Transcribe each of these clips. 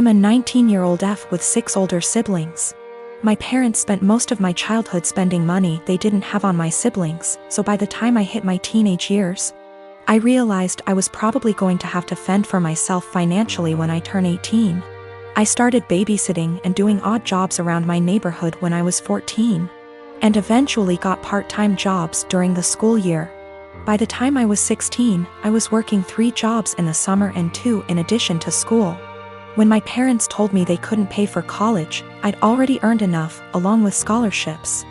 I'm a 19-year-old F with 6 older siblings. My parents spent most of my childhood spending money they didn't have on my siblings, so by the time I hit my teenage years, I realized I was probably going to have to fend for myself financially when I turn 18. I started babysitting and doing odd jobs around my neighborhood when I was 14, and eventually got part-time jobs during the school year. By the time I was 16, I was working 3 jobs in the summer and 2 in addition to school. When my parents told me they couldn't pay for college, I'd already earned enough, along with scholarships,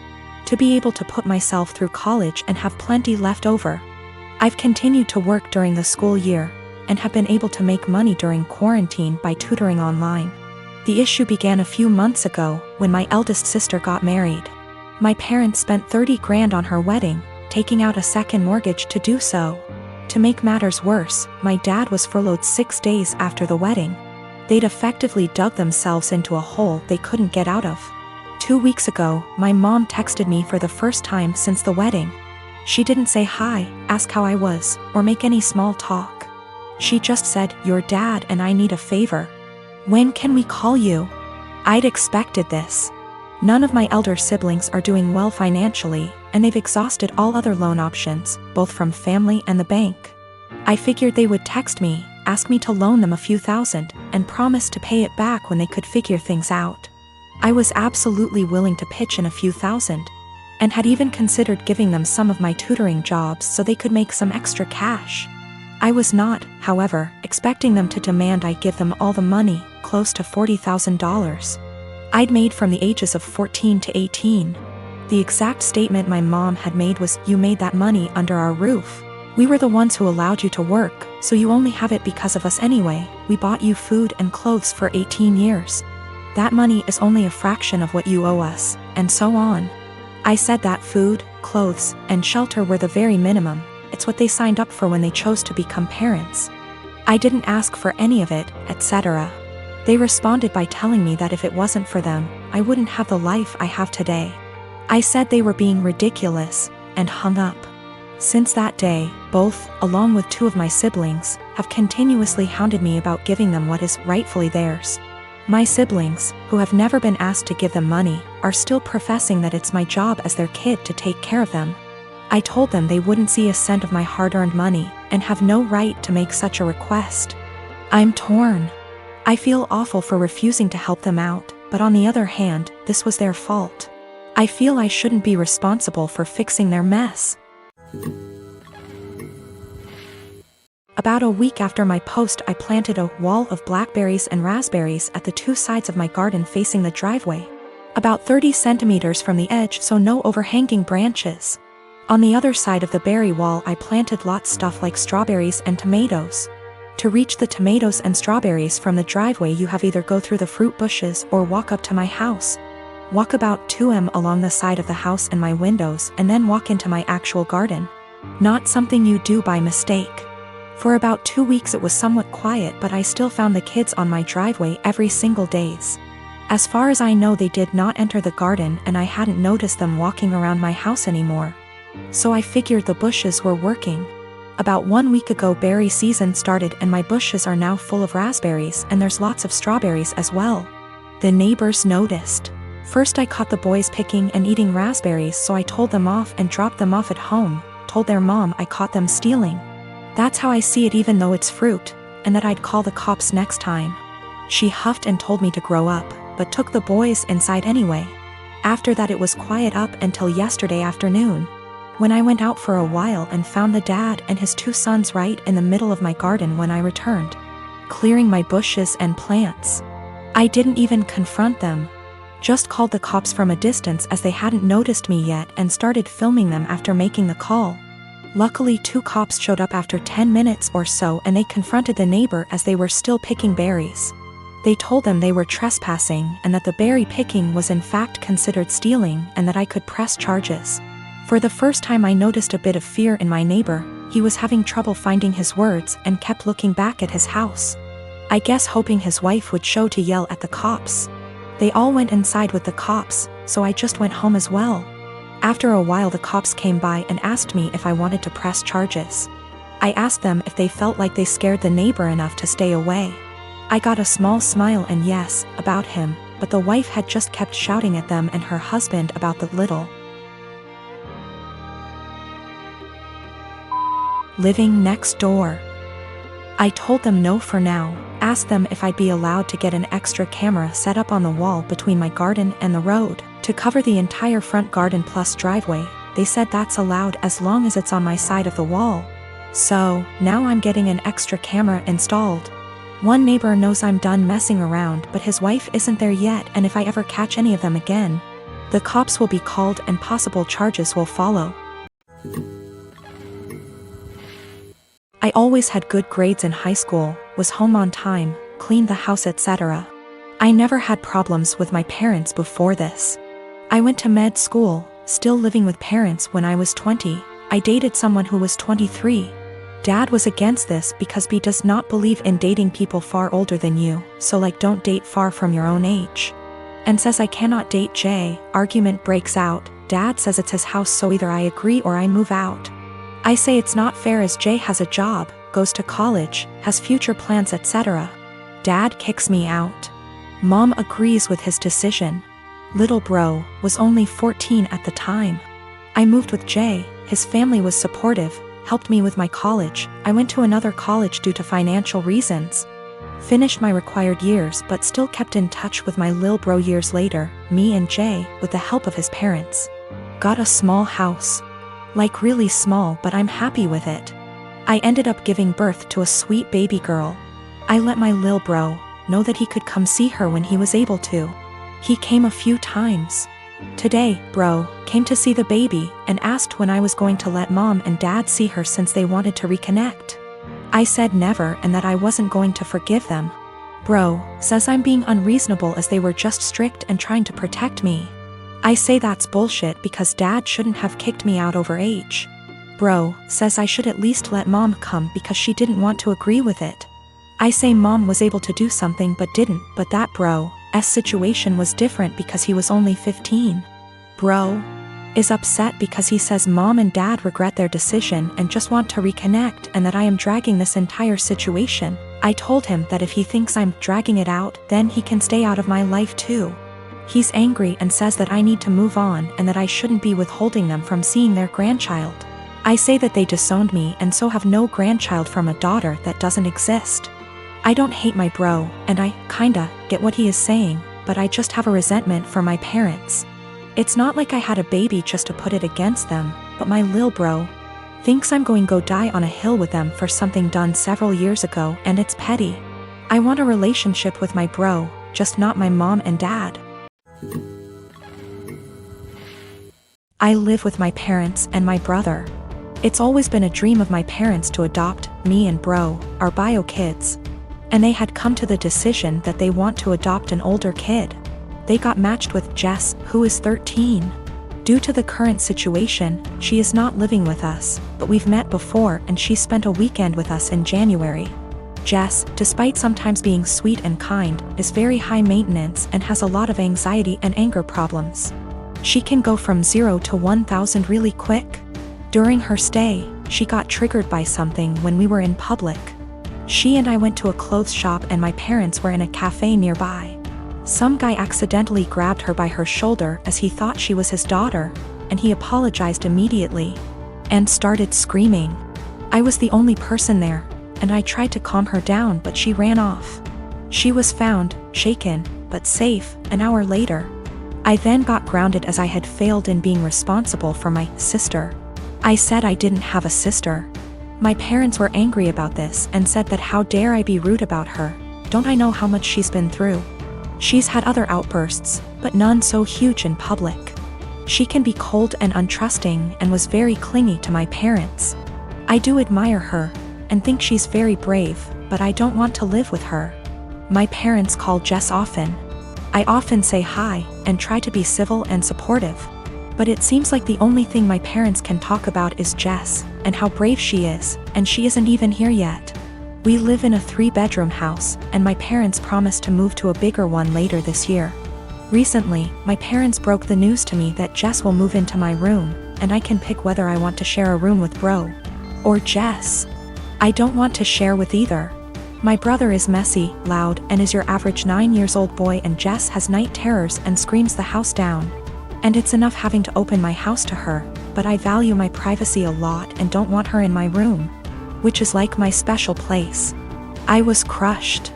to be able to put myself through college and have plenty left over. I've continued to work during the school year, and have been able to make money during quarantine by tutoring online. The issue began a few months ago, when my eldest sister got married. My parents spent $30 grand on her wedding, taking out a second mortgage to do so. To make matters worse, my dad was furloughed 6 days after the wedding. They'd effectively dug themselves into a hole they couldn't get out of. 2 weeks ago, my mom texted me for the first time since the wedding. She didn't say hi, ask how I was, or make any small talk. She just said, "Your dad and I need a favor. When can we call you?" I'd expected this. None of my elder siblings are doing well financially, and they've exhausted all other loan options, both from family and the bank. I figured they would text me, ask me to loan them a few thousand, and promise to pay it back when they could figure things out. I was absolutely willing to pitch in a few thousand, and had even considered giving them some of my tutoring jobs so they could make some extra cash. I was not, however, expecting them to demand I give them all the money, close to $40,000. I'd made from the ages of 14 to 18. The exact statement my mom had made was, "You made that money under our roof. We were the ones who allowed you to work, so you only have it because of us anyway. We bought you food and clothes for 18 years. That money is only a fraction of what you owe us," and so on. I said that food, clothes, and shelter were the very minimum. It's what they signed up for when they chose to become parents. I didn't ask for any of it, etc. They responded by telling me that if it wasn't for them, I wouldn't have the life I have today. I said they were being ridiculous, and hung up. Since that day, both, along with 2 of my siblings, have continuously hounded me about giving them what is rightfully theirs. My siblings, who have never been asked to give them money, are still professing that it's my job as their kid to take care of them. I told them they wouldn't see a cent of my hard-earned money, and have no right to make such a request. I'm torn. I feel awful for refusing to help them out, but on the other hand, this was their fault. I feel I shouldn't be responsible for fixing their mess. About a week after my post, I planted a wall of blackberries and raspberries at the 2 sides of my garden facing the driveway, about 30 centimeters from the edge, so no overhanging branches. On the other side of the berry wall, I planted lots stuff like strawberries and tomatoes. To reach the tomatoes and strawberries from the driveway, you have either go through the fruit bushes or walk up to my house. Walk about 2 along the side of the house and my windows, and then walk into my actual garden. Not something you do by mistake. For about 2 weeks it was somewhat quiet, but I still found the kids on my driveway every single days. As far as I know, they did not enter the garden, and I hadn't noticed them walking around my house anymore. So I figured the bushes were working. About 1 week ago, berry season started, and my bushes are now full of raspberries, and there's lots of strawberries as well. The neighbors noticed. First I caught the boys picking and eating raspberries, so I told them off and dropped them off at home, told their mom I caught them stealing. That's how I see it, even though it's fruit, and that I'd call the cops next time. She huffed and told me to grow up, but took the boys inside anyway. After that it was quiet up until yesterday afternoon, when I went out for a while and found the dad and his 2 sons right in the middle of my garden when I returned, clearing my bushes and plants. I didn't even confront them. Just called the cops from a distance as they hadn't noticed me yet, and started filming them after making the call. Luckily 2 cops showed up after 10 minutes or so, and they confronted the neighbor as they were still picking berries. They told them they were trespassing, and that the berry picking was in fact considered stealing, and that I could press charges. For the first time I noticed a bit of fear in my neighbor. He was having trouble finding his words and kept looking back at his house. I guess hoping his wife would show to yell at the cops. They all went inside with the cops, so I just went home as well. After a while the cops came by and asked me if I wanted to press charges. I asked them if they felt like they scared the neighbor enough to stay away. I got a small smile and yes, about him, but the wife had just kept shouting at them and her husband about the little. Living next door. I told them no for now, asked them if I'd be allowed to get an extra camera set up on the wall between my garden and the road, to cover the entire front garden plus driveway. They said that's allowed as long as it's on my side of the wall. So, now I'm getting an extra camera installed. One neighbor knows I'm done messing around, but his wife isn't there yet, and if I ever catch any of them again, the cops will be called and possible charges will follow. I always had good grades in high school, was home on time, cleaned the house, etc. I never had problems with my parents before this. I went to med school, still living with parents when I was 20. I dated someone who was 23. Dad was against this because he does not believe in dating people far older than you, so like don't date far from your own age. And says I cannot date Jay. Argument breaks out. Dad says it's his house, so either I agree or I move out. I say it's not fair as Jay has a job, goes to college, has future plans, etc. Dad kicks me out. Mom agrees with his decision. Little bro was only 14 at the time. I moved with Jay, his family was supportive, helped me with my college. I went to another college due to financial reasons. Finished my required years but still kept in touch with my lil bro years later. Me and Jay, with the help of his parents, got a small house. Like really small, but I'm happy with it. I ended up giving birth to a sweet baby girl. I let my lil bro know that he could come see her when he was able to. He came a few times. Today, bro came to see the baby and asked when I was going to let mom and dad see her since they wanted to reconnect. I said never and that I wasn't going to forgive them. Bro says I'm being unreasonable as they were just strict and trying to protect me. I say that's bullshit because dad shouldn't have kicked me out over age. Bro says I should at least let mom come because she didn't want to agree with it. I say mom was able to do something but didn't, but that bro's situation was different because he was only 15. Bro is upset because he says mom and dad regret their decision and just want to reconnect and that I am dragging this entire situation. I told him that if he thinks I'm dragging it out, then he can stay out of my life too. He's angry and says that I need to move on and that I shouldn't be withholding them from seeing their grandchild. I say that they disowned me and so have no grandchild from a daughter that doesn't exist. I don't hate my bro, and I kinda get what he is saying, but I just have a resentment for my parents. It's not like I had a baby just to put it against them, but my lil bro thinks I'm going to go die on a hill with them for something done several years ago, and it's petty. I want a relationship with my bro, just not my mom and dad. I live with my parents and my brother. It's always been a dream of my parents to adopt me and bro, our bio kids. And they had come to the decision that they want to adopt an older kid. They got matched with Jess, who is 13. Due to the current situation, she is not living with us, but we've met before and she spent a weekend with us in January. Jess, despite sometimes being sweet and kind, is very high maintenance and has a lot of anxiety and anger problems. She can go from 0 to 1,000 really quick. During her stay, she got triggered by something when we were in public. She and I went to a clothes shop and my parents were in a cafe nearby. Some guy accidentally grabbed her by her shoulder as he thought she was his daughter, and he apologized immediately and started screaming. I was the only person there, and I tried to calm her down but she ran off. She was found, shaken, but safe, an hour later. I then got grounded as I had failed in being responsible for my sister. I said I didn't have a sister. My parents were angry about this and said that how dare I be rude about her, don't I know how much she's been through? She's had other outbursts, but none so huge in public. She can be cold and untrusting and was very clingy to my parents. I do admire her and think she's very brave, but I don't want to live with her. My parents call Jess often. I often say hi and try to be civil and supportive. But it seems like the only thing my parents can talk about is Jess, and how brave she is, and she isn't even here yet. We live in a 3-bedroom house, and my parents promised to move to a bigger one later this year. Recently, my parents broke the news to me that Jess will move into my room, and I can pick whether I want to share a room with bro or Jess. I don't want to share with either. My brother is messy, loud, and is your average 9-year-old boy, and Jess has night terrors and screams the house down. And it's enough having to open my house to her, but I value my privacy a lot and don't want her in my room, which is like my special place. I was crushed.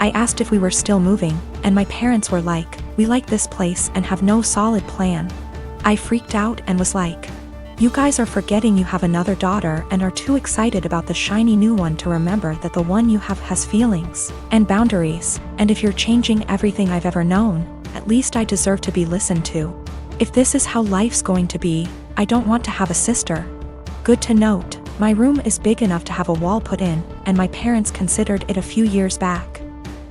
I asked if we were still moving, and my parents were like, "We like this place and have no solid plan." I freaked out and was like, "You guys are forgetting you have another daughter and are too excited about the shiny new one to remember that the one you have has feelings and boundaries, and if you're changing everything I've ever known, at least I deserve to be listened to. If this is how life's going to be, I don't want to have a sister." Good to note, my room is big enough to have a wall put in, and my parents considered it a few years back.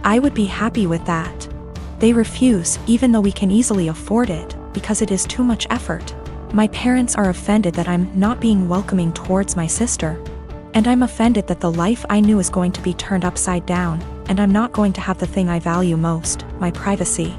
I would be happy with that. They refuse, even though we can easily afford it, because it is too much effort. My parents are offended that I'm not being welcoming towards my sister. And I'm offended that the life I knew is going to be turned upside down, and I'm not going to have the thing I value most, my privacy.